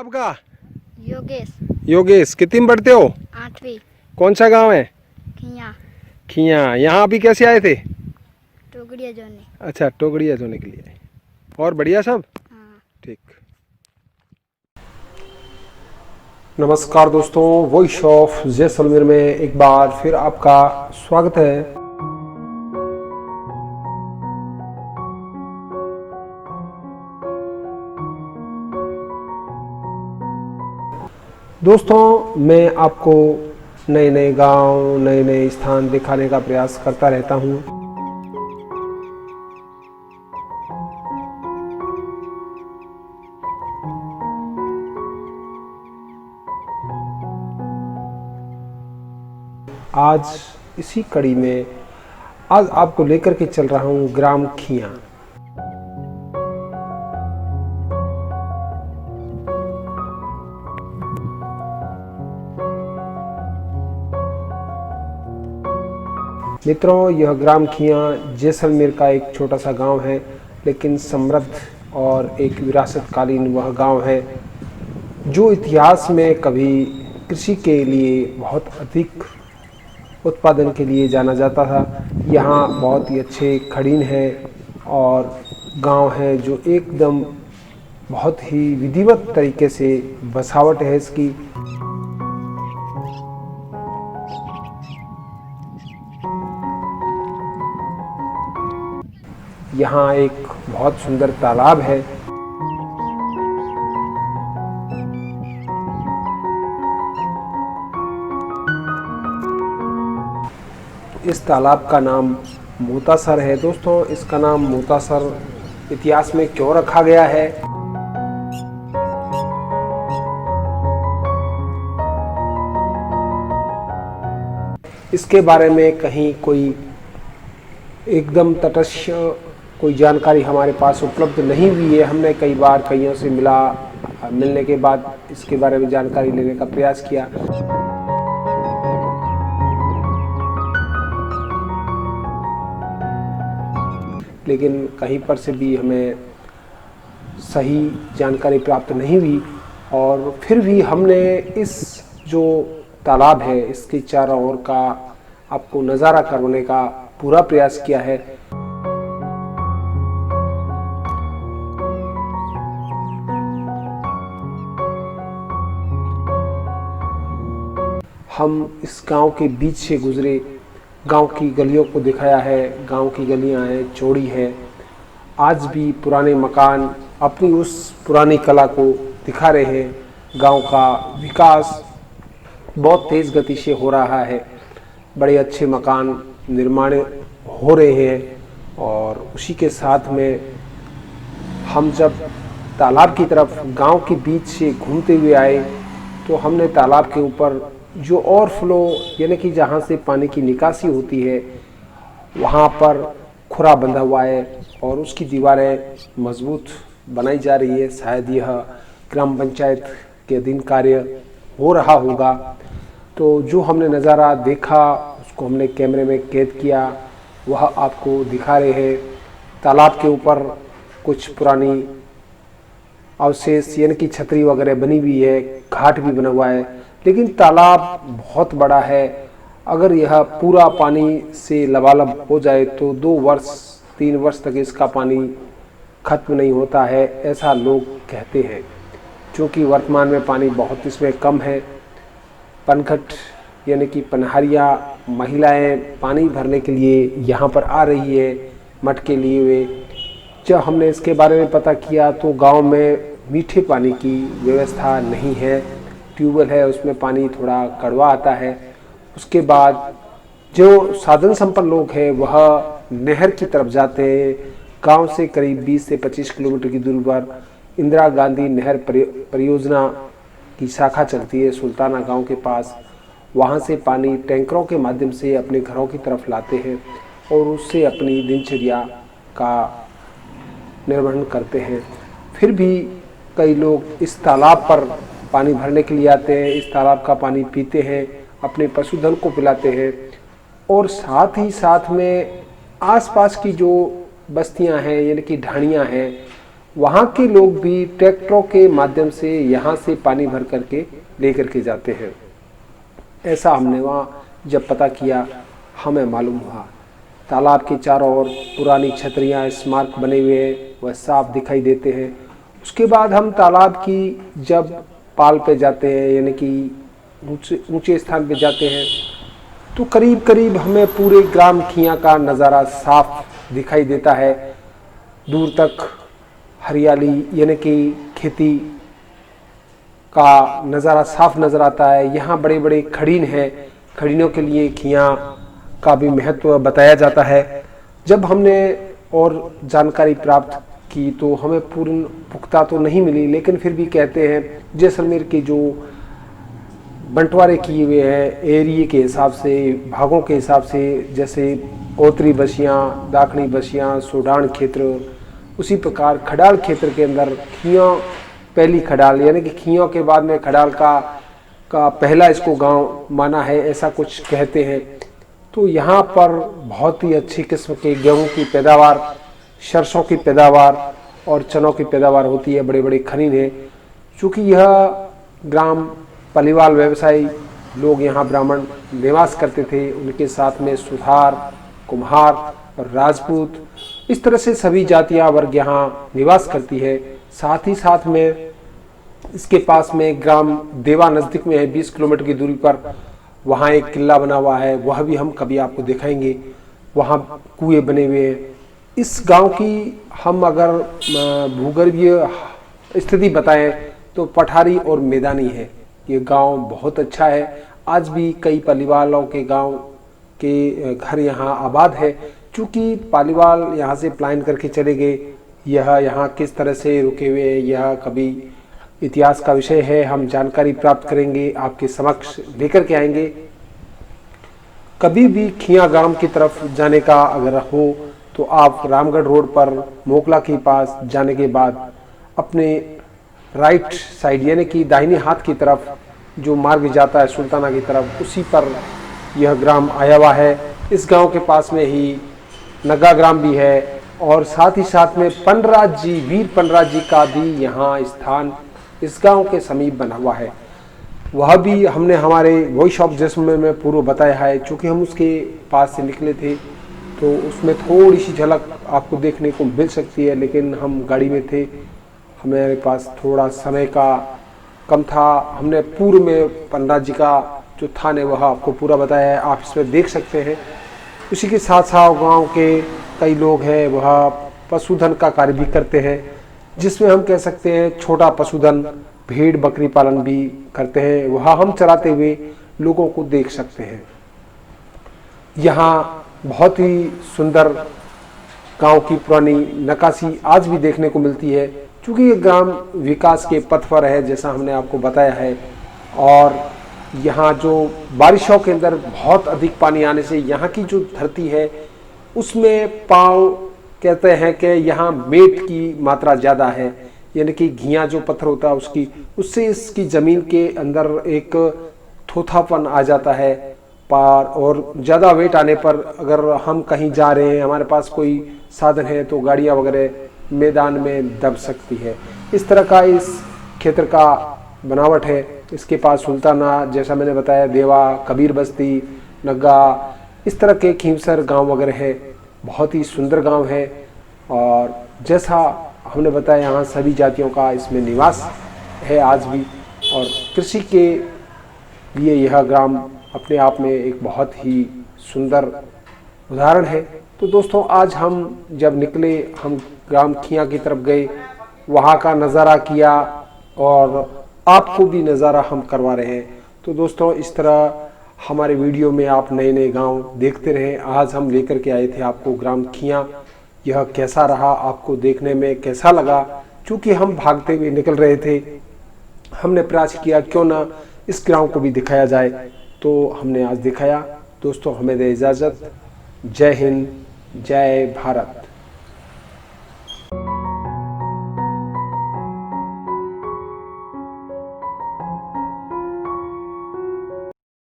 आपका? योगेश। योगेश, कितनी में पढ़ते हो? 8वीं। कौन सा गांव है? खिया। खिया। यहाँ अभी कैसे आए थे? टोकरिया जोने। अच्छा, टोकरिया जोने के लिए। और बढ़िया सब? हाँ। ठीक। नमस्कार दोस्तों, वॉइस ऑफ जैसलमेर में एक बार फिर आपका स्वागत है। दोस्तों, मैं आपको नए नए गांव, नए नए स्थान दिखाने का प्रयास करता रहता हूं। आज इसी कड़ी में आज आपको लेकर के चल रहा हूं ग्राम खिया। मित्रों, यह ग्राम खिया जैसलमेर का एक छोटा सा गांव है, लेकिन समृद्ध और एक विरासतकालीन वह गांव है जो इतिहास में कभी कृषि के लिए बहुत अधिक उत्पादन के लिए जाना जाता था। यहाँ बहुत ही अच्छे खड़ीन है और गांव है जो एकदम बहुत ही विधिवत तरीके से बसावट है इसकी। यहाँ एक बहुत सुंदर तालाब है। इस तालाब का नाम मोतासर है। दोस्तों, इसका नाम मोतासर इतिहास में क्यों रखा गया है? इसके बारे में कहीं कोई एकदम तटस्थ कोई जानकारी हमारे पास उपलब्ध नहीं हुई है। हमने कई बार कईयों से मिलने के बाद इसके बारे में जानकारी लेने का प्रयास किया, लेकिन कहीं पर से भी हमें सही जानकारी प्राप्त नहीं हुई। और फिर भी हमने इस जो तालाब है इसके चारों ओर का आपको नज़ारा करवाने का पूरा प्रयास किया है। हम इस गांव के बीच से गुजरे, गांव की गलियों को दिखाया है। गांव की गलियां हैं, चौड़ी है। आज भी पुराने मकान अपनी उस पुरानी कला को दिखा रहे हैं। गांव का विकास बहुत तेज़ गति से हो रहा है। बड़े अच्छे मकान निर्माण हो रहे हैं और उसी के साथ में हम जब तालाब की तरफ गांव के बीच से घूमते हुए आए तो हमने तालाब के ऊपर जो ओवरफ्लो यानी कि जहाँ से पानी की निकासी होती है वहाँ पर खुरा बंधा हुआ है और उसकी दीवारें मजबूत बनाई जा रही है। शायद यह ग्राम पंचायत के अधीन कार्य हो रहा होगा। तो जो हमने नज़ारा देखा उसको हमने कैमरे में कैद किया, वह आपको दिखा रहे हैं। तालाब के ऊपर कुछ पुरानी अवशेष यानी कि छतरी वगैरह बनी हुई है, घाट भी बना हुआ है, लेकिन तालाब बहुत बड़ा है। अगर यह पूरा पानी से लबालब हो जाए तो 2-3 वर्ष तक इसका पानी खत्म नहीं होता है, ऐसा लोग कहते हैं। क्योंकि वर्तमान में पानी बहुत इसमें कम है। पनघट यानी कि पनहरिया महिलाएं पानी भरने के लिए यहाँ पर आ रही है मटके लिए हुए। जब हमने इसके बारे में पता किया तो गांव में मीठे पानी की व्यवस्था नहीं है। ट्यूबवेल है, उसमें पानी थोड़ा कड़वा आता है। उसके बाद जो साधन संपन्न लोग हैं वह नहर की तरफ जाते हैं। गांव से करीब 20 से 25 किलोमीटर की दूरी पर इंदिरा गांधी नहर परियोजना की शाखा चलती है सुल्ताना गांव के पास। वहां से पानी टैंकरों के माध्यम से अपने घरों की तरफ लाते हैं और उससे अपनी दिनचर्या का निर्वहन करते हैं। फिर भी कई लोग इस तालाब पर पानी भरने के लिए आते हैं, इस तालाब का पानी पीते हैं, अपने पशुधन को पिलाते हैं और साथ ही साथ में आसपास की जो बस्तियां हैं यानी कि ढाणियां हैं वहाँ के लोग भी ट्रैक्टरों के माध्यम से यहाँ से पानी भर करके लेकर के जाते हैं। ऐसा हमने वहाँ जब पता किया हमें मालूम हुआ। तालाब के चारों ओर पुरानी छतरियाँ, स्मारक बने हुए हैं, वह साफ दिखाई देते हैं। उसके बाद हम तालाब की जब पाल पे जाते हैं, यानी कि ऊंचे स्थान पे जाते हैं, तो करीब करीब हमें पूरे ग्राम खिया का नज़ारा साफ दिखाई देता है। दूर तक हरियाली, यानी कि खेती का नज़ारा साफ नज़र आता है। यहाँ बड़े बड़े खड़ीन हैं, खड़ीनों के लिए खिया का भी महत्व बताया जाता है। जब हमने और जानकारी प्राप्त की तो हमें पूर्ण पुख्ता तो नहीं मिली, लेकिन फिर भी कहते हैं जैसलमेर के जो बंटवारे किए हुए हैं एरिए के हिसाब से, भागों के हिसाब से, जैसे ओतरी बसियाँ, दाखनी बसियाँ, सोडान क्षेत्र, उसी प्रकार खडाल क्षेत्र के अंदर खिया पहली खडाल, यानी कि खियों के बाद में खडाल का पहला इसको गांव माना है, ऐसा कुछ कहते हैं। तो यहाँ पर बहुत ही अच्छी किस्म के गेहूं की पैदावार, सरसों की पैदावार और चनों की पैदावार होती है। बड़े बड़े खनीन हैं। चूँकि यह ग्राम पलिवाल व्यवसायी लोग यहाँ ब्राह्मण निवास करते थे, उनके साथ में सुथार, कुम्हार और राजपूत, इस तरह से सभी जातियाँ वर्ग यहाँ निवास करती है। साथ ही साथ में इसके पास में ग्राम देवा नज़दीक में है, 20 किलोमीटर की दूरी पर वहाँ एक किला बना हुआ है, वह भी हम कभी आपको दिखाएंगे। वहाँ कुएं बने हुए हैं। इस गांव की हम अगर भूगर्भीय स्थिति बताएं तो पठारी और मैदानी है। ये गांव बहुत अच्छा है। आज भी कई पालीवालों के गांव के घर यहाँ आबाद है। चूँकि पालीवाल यहाँ से पलायन करके चले गए, यह यहाँ किस तरह से रुके हुए हैं, यह कभी इतिहास का विषय है। हम जानकारी प्राप्त करेंगे, आपके समक्ष लेकर के आएंगे। कभी भी खिया गांव की तरफ जाने का अगर हो तो आप रामगढ़ रोड पर मोकला के पास जाने के बाद अपने राइट साइड, यानी कि दाहिने हाथ की तरफ जो मार्ग जाता है सुल्ताना की तरफ, उसी पर यह ग्राम आया हुआ है। इस गांव के पास में ही नग्गा ग्राम भी है और साथ ही साथ में पनराज जी, वीर पनराज जी का भी यहाँ स्थान इस गांव के समीप बना हुआ है। वह भी हमने हमारे वॉइस ऑफ जैसलमेर में पूर्व बताया है। चूँकि हम उसके पास से निकले थे तो उसमें थोड़ी सी झलक आपको देखने को मिल सकती है, लेकिन हम गाड़ी में थे, हमारे पास थोड़ा समय का कम था। हमने पूर्व में पनराज जी का जो थान है वह आपको पूरा बताया है, आप इसमें देख सकते हैं। उसी के साथ साथ गाँव के कई लोग हैं वह पशुधन का कार्य भी करते हैं, जिसमें हम कह सकते हैं छोटा पशुधन, भेड़ बकरी पालन भी करते हैं। वह हम चराते हुए लोगों को देख सकते हैं। यहाँ बहुत ही सुंदर गांव की पुरानी नक्काशी आज भी देखने को मिलती है। क्योंकि ये ग्राम विकास के पथ पर है, जैसा हमने आपको बताया है। और यहाँ जो बारिशों के अंदर बहुत अधिक पानी आने से यहाँ की जो धरती है उसमें पाँव कहते हैं कि यहाँ मेट की मात्रा ज़्यादा है, यानी कि घिया जो पत्थर होता है उससे इसकी ज़मीन के अंदर एक थोथापन आ जाता है पार। और ज़्यादा वेट आने पर अगर हम कहीं जा रहे हैं, हमारे पास कोई साधन है, तो गाड़ियाँ वगैरह मैदान में दब सकती है। इस तरह का इस क्षेत्र का बनावट है। इसके पास सुल्ताना, जैसा मैंने बताया, देवा, कबीर बस्ती, नग्गा, इस तरह के खींवसर गांव वगैरह है। बहुत ही सुंदर गांव है। और जैसा हमने बताया यहाँ सभी जातियों का इसमें निवास है आज भी। और कृषि के लिए यह ग्राम अपने आप में एक बहुत ही सुंदर उदाहरण है। तो दोस्तों, आज हम जब निकले, हम ग्राम खिया की तरफ गए, वहाँ का नज़ारा किया और आपको भी नज़ारा हम करवा रहे हैं। तो दोस्तों, इस तरह हमारे वीडियो में आप नए नए गांव देखते रहें। आज हम लेकर के आए थे आपको ग्राम खिया। यह कैसा रहा, आपको देखने में कैसा लगा? चूँकि हम भागते हुए निकल रहे थे, हमने प्रयास किया क्यों ना इस गांव को भी दिखाया जाए, तो हमने आज दिखाया। दोस्तों, हमें दे इजाज़त। जय हिंद, जय भारत।